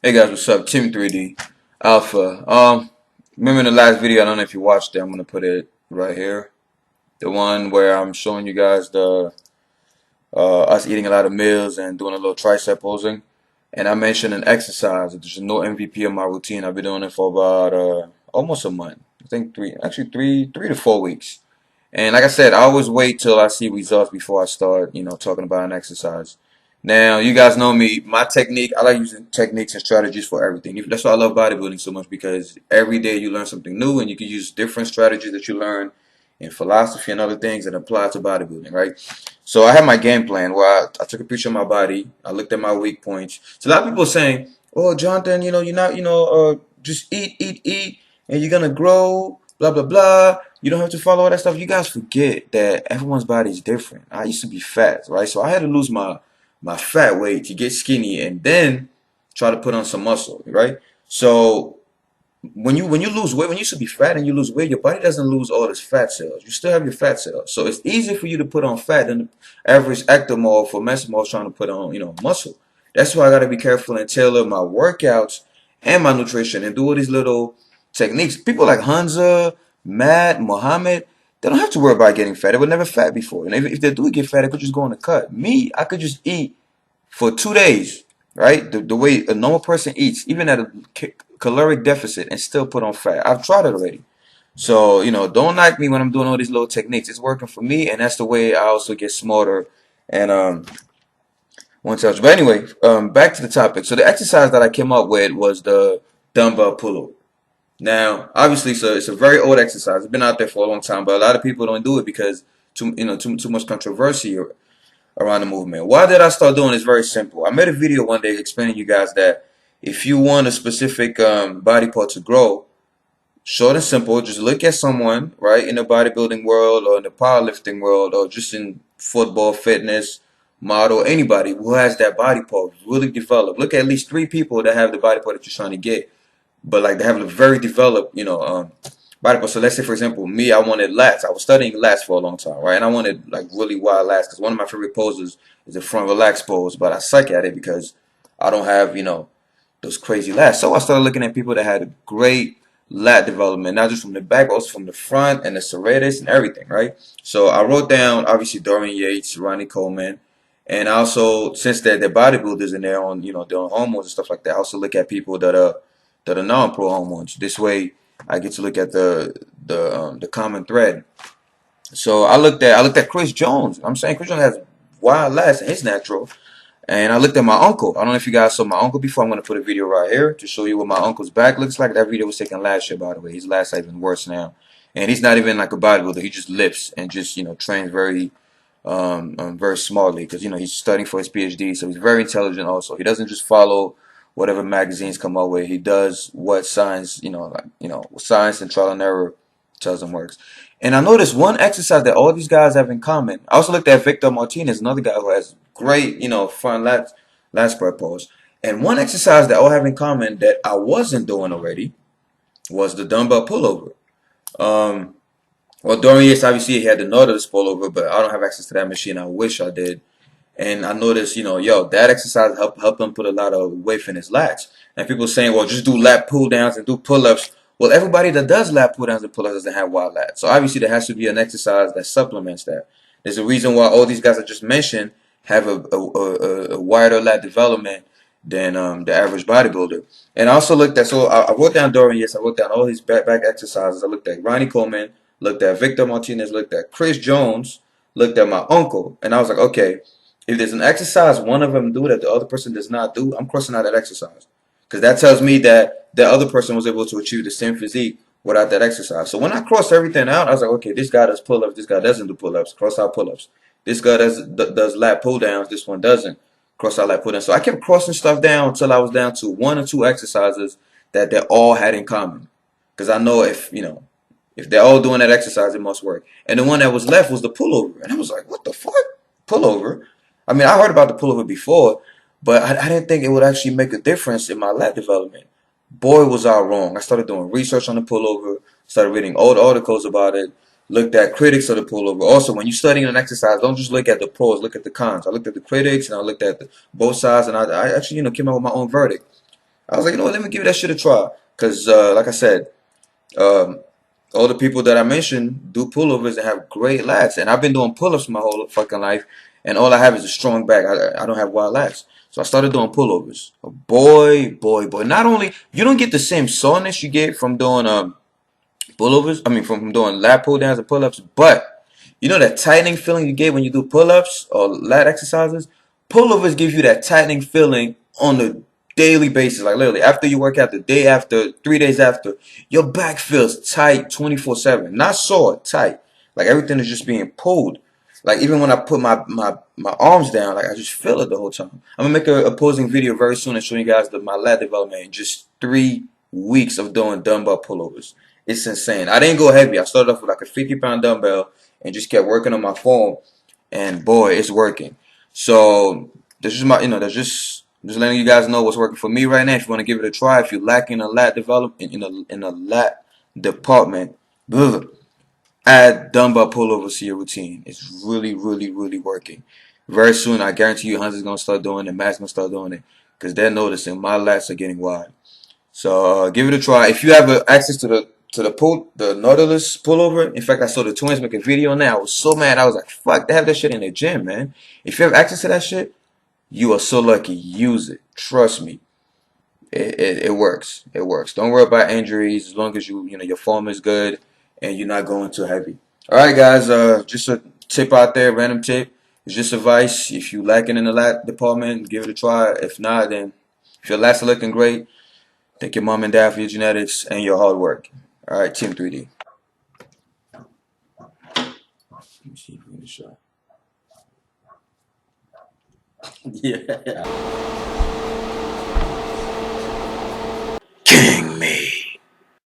Hey guys, what's up? Team 3D Alpha. Remember in the last video, I don't know if you watched it, I'm gonna put it right here. The one where I'm showing you guys the us eating a lot of meals and doing a little tricep posing. And I mentioned an exercise. There's no MVP in my routine. I've been doing it for about almost a month. I think three to 4 weeks. And like I said, I always wait till I see results before I start, talking about an exercise. Now, you guys know me. My technique, I like using techniques and strategies for everything. That's why I love bodybuilding so much because every day you learn something new and you can use different strategies that you learn in philosophy and other things that apply to bodybuilding, right? So I had my game plan where I took a picture of my body. I looked at my weak points. So a lot of people are saying, "Oh, Jonathan, you're not, just eat, and you're gonna grow, blah blah blah. You don't have to follow all that stuff." You guys forget that everyone's body is different. I used to be fat, right? So I had to lose my fat weight to get skinny and then try to put on some muscle, right? So when you lose weight, when you used to be fat and you lose weight, your body doesn't lose all its fat cells. You still have your fat cells. So it's easier for you to put on fat than the average ectomorph or mesomorph trying to put on, muscle. That's why I gotta be careful and tailor my workouts and my nutrition and do all these little techniques. People like Hansa, Matt, Mohammed, they don't have to worry about getting fat. They were never fat before. And if they do get fat, they could just go on a cut. Me, I could just eat for 2 days, right? The way a normal person eats, even at a caloric deficit, and still put on fat. I've tried it already. So, don't knock me when I'm doing all these little techniques. It's working for me, and that's the way I also get smarter and one touch. But anyway, back to the topic. So the exercise that I came up with was the dumbbell pull-up. Now, obviously, so it's a very old exercise. It's been out there for a long time, but a lot of people don't do it because too much controversy around the movement. Why did I start doing this? Very simple. I made a video one day explaining to you guys that if you want a specific body part to grow, short and simple, just look at someone, right, in the bodybuilding world or in the powerlifting world or just in football, fitness, model, anybody who has that body part really developed. Look at least 3 people that have the body part that you're trying to get, but like they have a very developed, body part. So let's say, for example, me, I wanted lats. I was studying lats for a long time, right? And I wanted like really wide lats because one of my favorite poses is the front relaxed pose, but I suck at it because I don't have, those crazy lats. So I started looking at people that had great lat development, not just from the back, but also from the front and the serratus and everything, right? So I wrote down obviously Dorian Yates, Ronnie Coleman, and also since they're bodybuilders and they're on, they're on hormones and stuff like that, I also look at people that are non-pro hormones. This way, I get to look at the common thread. So I looked at Chris Jones. I'm saying Chris Jones has wild lats and he's natural. And I looked at my uncle. I don't know if you guys saw my uncle before. I'm going to put a video right here to show you what my uncle's back looks like. That video was taken last year, by the way. His lats are even worse now. And he's not even like a bodybuilder. He just lifts and just, trains very smartly because, he's studying for his PhD. So he's very intelligent also. He doesn't just follow whatever magazines come up with. He does what science, science and trial and error tells him works. And I noticed one exercise that all these guys have in common. I also looked at Victor Martinez, another guy who has great, front lat spread pose. And one exercise that all have in common that I wasn't doing already was the dumbbell pullover. Well, Dorian Yates, obviously, he had the Nautilus pullover, but I don't have access to that machine. I wish I did. And I noticed, that exercise helped him put a lot of weight in his lats. And people saying, well, just do lat pull downs and do pull-ups. Well, everybody that does lat pull downs and pull-ups doesn't have wide lats. So obviously there has to be an exercise that supplements that. There's a reason why all these guys I just mentioned have a wider lat development than the average bodybuilder. And I also looked at, so I wrote down Dorian, yes, I wrote down all these back exercises. I looked at Ronnie Coleman, looked at Victor Martinez, looked at Chris Jones, looked at my uncle, and I was like, okay, if there's an exercise one of them do that the other person does not do, I'm crossing out that exercise. Because that tells me that the other person was able to achieve the same physique without that exercise. So when I crossed everything out, I was like, okay, this guy does pull-ups, this guy doesn't do pull-ups, cross out pull-ups. This guy does lat pull-downs, this one doesn't, cross out lat pull-downs. So I kept crossing stuff down until I was down to 1 or 2 exercises that they all had in common. Because I know if they're all doing that exercise, it must work. And the one that was left was the pullover. And I was like, what the fuck? Pullover? I mean, I heard about the pullover before, but I didn't think it would actually make a difference in my lat development. Boy, was I wrong. I started doing research on the pullover, started reading old articles about it, looked at critics of the pullover. Also, when you're studying an exercise, don't just look at the pros, look at the cons. I looked at the critics and I looked at both sides, and I actually, came out with my own verdict. I was like, you know what, let me give that shit a try. Cause like I said, um, all the people that I mentioned do pullovers and have great lats, and I've been doing pull-ups my whole fucking life, and all I have is a strong back. I don't have wide lats, so I started doing pullovers. Boy. Not only you don't get the same soreness you get from doing pullovers. I mean, from doing lat pull downs and pull ups. But you know that tightening feeling you get when you do pull ups or lat exercises. Pullovers give you that tightening feeling on a daily basis. Like literally, after you work out, the day after, 3 days after, your back feels tight 24/7. Not sore, tight. Like everything is just being pulled. Like even when I put my arms down, like I just feel it the whole time. I'm gonna make a opposing video very soon and show you guys my lat development in just 3 weeks of doing dumbbell pullovers. It's insane. I didn't go heavy. I started off with like a 50-pound dumbbell and just kept working on my form, and boy, it's working. So this is my, that's just letting you guys know what's working for me right now. If you want to give it a try, if you're lacking a lat development in a lat department, ugh, add dumbbell pullovers to your routine. It's really working. Very soon, I guarantee you, Hans is gonna start doing it. Matt's gonna start doing it because they're noticing my lats are getting wide. So give it a try. If you have access to the Nautilus pullover, in fact, I saw the twins make a video on that. I was so mad. I was like, fuck, they have that shit in the gym, man. If you have access to that shit, you are so lucky. Use it. Trust me. It works. It works. Don't worry about injuries as long as your form is good and you're not going too heavy. All right, guys. Just a tip out there, random tip. It's just advice. If you lacking in the lat department, give it a try. If not, then if your lats are looking great, thank your mom and dad for your genetics and your hard work. All right, Team 3D. Let me see if we can show. Yeah. King.